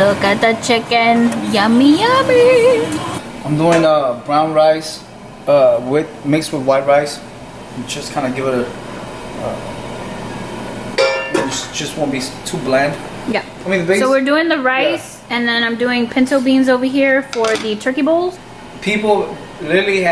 Look at the chicken. Yummy, yummy. I'm doing brown rice mixed with white rice. And just kind of give it a... just won't be too bland. Yeah. I mean, the base, so we're doing the rice, and then I'm doing pinto beans over here for the turkey bowls. People literally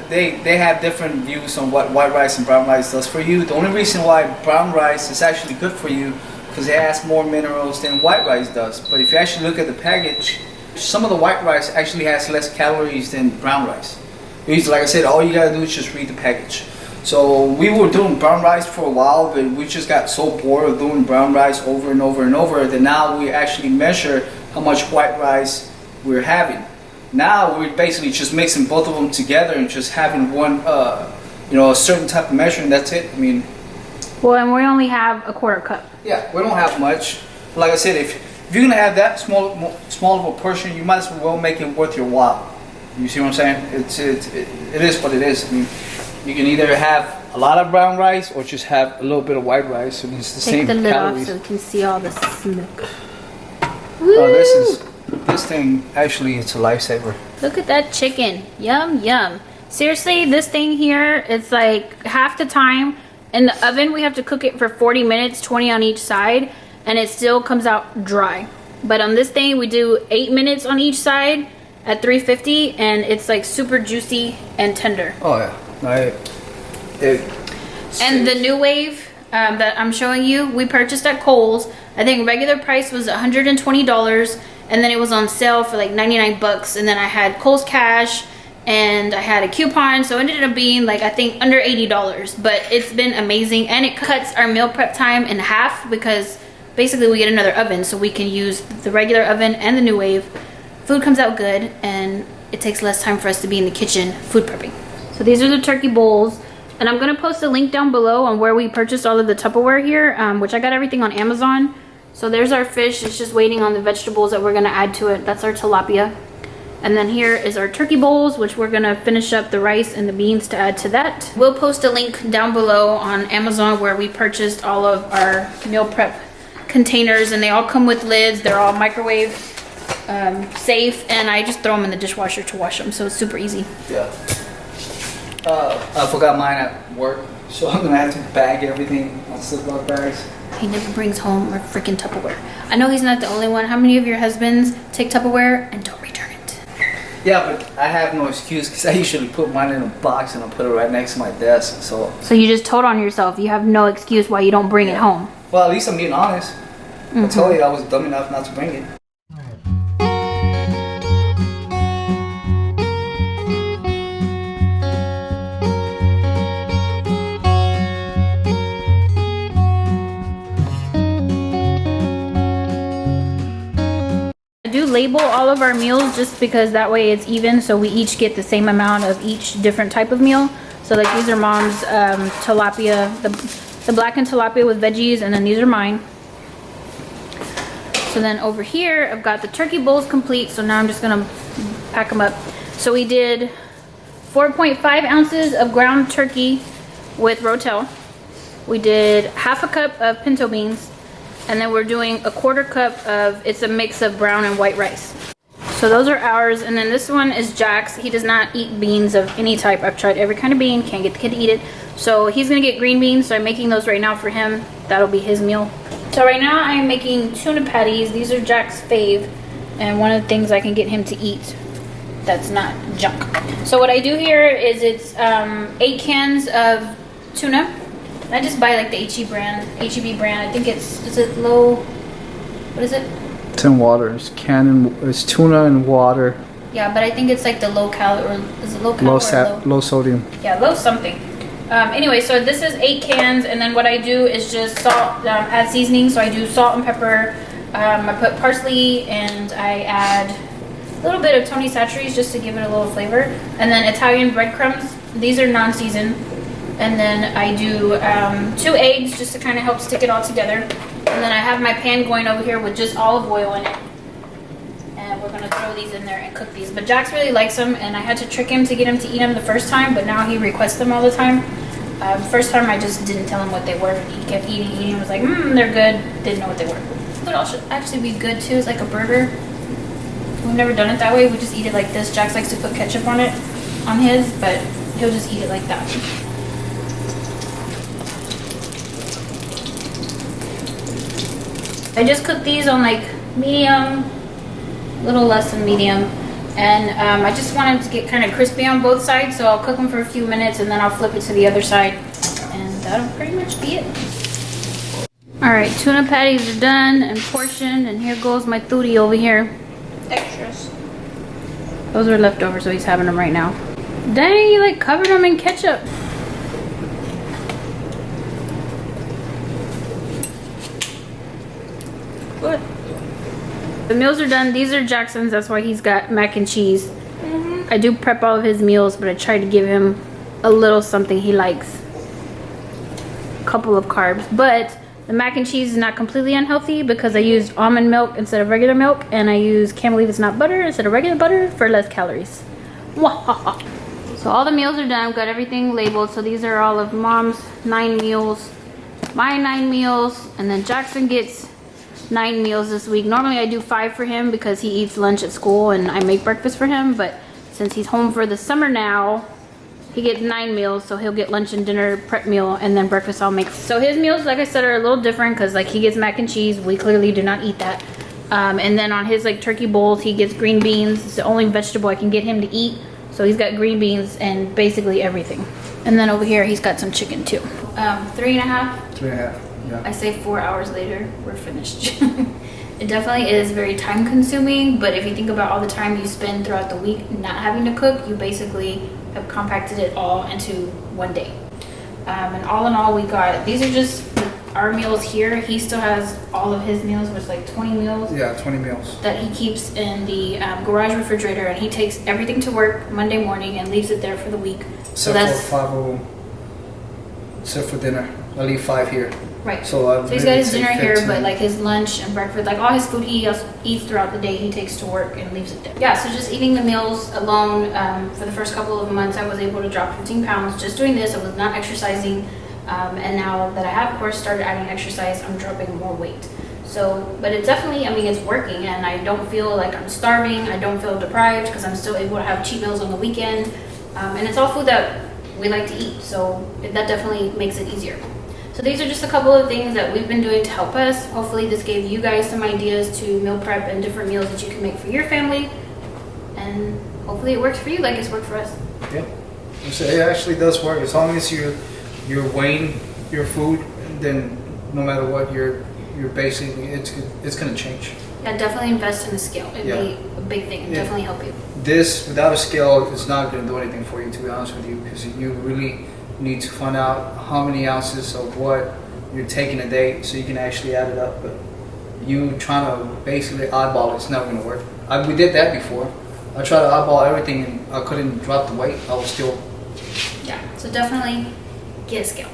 they have different views on what white rice and brown rice does for you. The only reason why brown rice is actually good for you because it has more minerals than white rice does. But if you actually look at the package, some of the white rice actually has less calories than brown rice. Because like I said, all you gotta do is just read the package. So we were doing brown rice for a while, but we just got so bored of doing brown rice over and over and over that now we actually measure how much white rice we're having. Now we're basically just mixing both of them together and just having one, a certain type of measure, and that's it. I mean, well, and we only have a quarter cup. Yeah, we don't have much. Like I said, if you're gonna have that small of a portion, you might as well make it worth your while. You see what I'm saying? It is what it is. I mean, you can either have a lot of brown rice or just have a little bit of white rice, and it's the same calories. Take the lid calories. off so we can see all the smoke. This thing actually, it's a lifesaver. Look at that chicken. Yum, yum. Seriously, this thing here, it's like half the time. In the oven, we have to cook it for 40 minutes, 20 on each side, and it still comes out dry. But on this thing, we do 8 minutes on each side at 350, and it's like super juicy and tender. Oh yeah. And the Nuwave that I'm showing you, we purchased at Kohls. I think regular price was $120, and then it was on sale for like 99 bucks. And then I had Kohls cash, and I had a coupon, so it ended up being like I think under $80. But it's been amazing, and it cuts our meal prep time in half because basically we get another oven, so we can use the regular oven and the Nuwave. Food comes out good, and it takes less time for us to be in the kitchen food prepping. So these are the turkey bowls, and I'm gonna post a link down below on where we purchased all of the Tupperware here, which I got everything on Amazon. So there's our fish. It's just waiting on the vegetables that we're gonna add to it. That's our tilapia. And then here is our turkey bowls, which we're gonna finish up the rice and the beans to add to that. We'll post a link down below on Amazon where we purchased all of our meal prep containers, and they all come with lids. They're all microwave safe, and I just throw them in the dishwasher to wash them, so it's super easy. Yeah. I forgot mine at work, so I'm gonna have to bag everything on Ziploc bags. He never brings home a freaking Tupperware. I know he's not the only one. How many of your husbands take Tupperware and don't return it? Yeah, but I have no excuse because I usually put mine in a box and I put it right next to my desk. So you just told on yourself. You have no excuse why you don't bring it home. Well, at least I'm being honest. I told you I was dumb enough not to bring it. Label all of our meals just because that way it's even, so we each get the same amount of each different type of meal. So like these are mom's tilapia, the blackened tilapia with veggies, and then these are mine. So then over here I've got the turkey bowls complete, so now I'm just gonna pack them up. So we did 4.5 ounces of ground turkey with rotel. We did half a cup of pinto beans, and then we're doing a quarter cup of, it's a mix of brown and white rice. So those are ours, and then this one is Jack's. He does not eat beans of any type. I've tried every kind of bean, can't get the kid to eat it. So he's gonna get green beans, so I'm making those right now for him. That'll be his meal. So right now I'm making tuna patties. These are Jack's fave, and one of the things I can get him to eat that's not junk. So what I do here is it's 8 cans of tuna. I just buy like the HEB brand. I think is it low, what is it? It's in water. It's tuna and water. Yeah, but I think it's like the low calorie, or is it low calorie? Low sodium. Yeah, low something. Anyway, so this is 8 cans, and then what I do is just salt, add seasoning. So I do salt and pepper. I put parsley, and I add a little bit of Tony Chachere's just to give it a little flavor. And then Italian breadcrumbs. These are non-seasoned. And then I do 2 eggs just to kind of help stick it all together. And then I have my pan going over here with just olive oil in it. And we're going to throw these in there and cook these. But Jax really likes them, and I had to trick him to get him to eat them the first time, but now he requests them all the time. First time I just didn't tell him what they were. He kept eating, was like, they're good. Didn't know what they were. would also actually be good too is like a burger. We've never done it that way. We just eat it like this. Jax likes to put ketchup on it, on his, but he'll just eat it like that. I just cooked these on like medium, a little less than medium. And I just want them to get kind of crispy on both sides, so I'll cook them for a few minutes and then I'll flip it to the other side. And that'll pretty much be it. Alright, tuna patties are done and portioned, and here goes my Thudi over here. Extras. Those are leftovers, so he's having them right now. Dang, you like covered them in ketchup. Good. The meals are done. These are Jackson's, that's why he's got mac and cheese. I do prep all of his meals, but I try to give him a little something he likes. A couple of carbs, but the mac and cheese is not completely unhealthy because I used almond milk instead of regular milk, and I use Can't Believe It's Not butter instead of regular butter for less calories. So all the meals are done. I've got everything labeled. So these are all of Mom's 9 meals, my 9 meals, and then Jackson gets 9 meals this week. Normally I do 5 for him because he eats lunch at school and I make breakfast for him, but since he's home for the summer now, he gets 9 meals, so he'll get lunch and dinner, prep meal, and then breakfast I'll make. So his meals, like I said, are a little different because like he gets mac and cheese. We clearly do not eat that. And then on his like turkey bowls, he gets green beans. It's the only vegetable I can get him to eat. So he's got green beans and basically everything. And then over here, he's got some chicken too. 3.5. 3.5, yeah. I say 4 hours later, we're finished. It definitely is very time consuming, but if you think about all the time you spend throughout the week not having to cook, you basically have compacted it all into one day. And all in all, we got, these are just our meals here. He still has all of his meals, which is like 20 meals. Yeah, 20 meals. That he keeps in the garage refrigerator, and he takes everything to work Monday morning and leaves it there for the week. So that's except for dinner. I leave 5 here. Right. So he's got his dinner here, but like his lunch and breakfast, like all his food he eats throughout the day, he takes to work and leaves it there. Yeah, so just eating the meals alone for the first couple of months, I was able to drop 15 pounds just doing this. I was not exercising. And now that I have, of course, started adding exercise, I'm dropping more weight. So, but it definitely, I mean, it's working, and I don't feel like I'm starving. I don't feel deprived because I'm still able to have cheat meals on the weekend. And it's all food that we like to eat. So that definitely makes it easier. So these are just a couple of things that we've been doing to help us. Hopefully this gave you guys some ideas to meal prep and different meals that you can make for your family. And hopefully it works for you like it's worked for us. Yeah, so it actually does work. As long as you're weighing your food, then no matter what, you're basically, it's going to change. Yeah, definitely invest in the scale. It'd be a big thing. It'd definitely help you. This, without a scale, it's not going to do anything for you, to be honest with you, because you really need to find out how many ounces of what you're taking a day so you can actually add it up. But you trying to basically oddball it's not going to work. We did that before. I tried to oddball everything and I couldn't drop the weight. I was still... Yeah, so definitely get a scale.